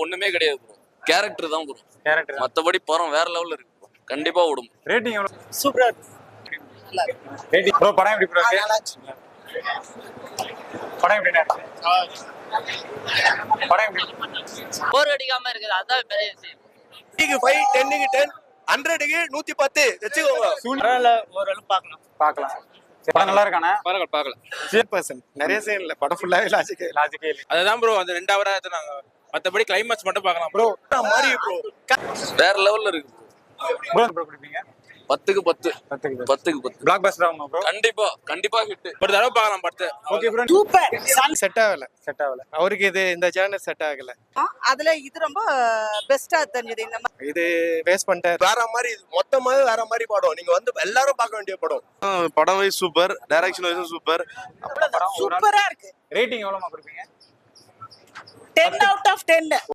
ஒண்ணுமே கிடையாது bro. Character தான் ப்ரோ. கேரக்டர் மத்தபடி படம் வேற லெவல்ல இருக்கு ப்ரோ. கண்டிப்பா ஓடும். ரேட்டிங் எவ்வளவு? சூப்பரா இருக்கு. ரேட்டிங் ப்ரோ படம் எப்படி ப்ரோ இருக்கு? படம் எப்படி இருக்கு? படம் எப்படி? போர் அடிக்காம இருக்குது, அதான் பெரிய விஷயம். 5 10க்கு 10 100க்கு 110 வெச்சுக்கோங்க. பரவாயில்ல, ஓரளவு பார்க்கலாம். பார்க்கலாம். படம் நல்லா இருக்கானே? பார்க்கலாம் 0% நிறைய சீன் இல்ல, படம் ஃபுல்லாவே லாஜிக்கே லாஜிக்கே அதுதான் ப்ரோ. அந்த 2 ஹவரா எடுத்தாங்க. மத்தபடி கிளைமாக்ஸ் மட்டும் பார்க்கலாம் ப்ரோ. மாறி ப்ரோ வேற லெவல்ல இருக்கு ப்ரோ. ப்ரோ கொடுப்பீங்க 10க்கு 10. 10க்கு 10க்கு 10. பிளாக் பஸ்டர் ஆகுமா ப்ரோ? கண்டிப்பா ஹிட். ஒரு தடவை பார்க்கலாம் படத்தை. Okay bro. சூப்பர். செட் ஆகல. அவருக்கு இந்த சேனல் செட் ஆகல. அதுல இது ரொம்ப பெஸ்டா தெரிஞ்சது. இந்த மாதிரி இது வேஸ்ட் பண்ணிட்டாரு. வேற மாதிரி மொத்தமாவே வேற மாதிரி படம். நீங்க வந்து எல்லாரும் பார்க்க வேண்டிய படம். படம் wise super, direction wise super. சூப்பரா இருக்கு. ரேட்டிங் எவ்வளவு கொடுப்பீங்க? 10 out of 10.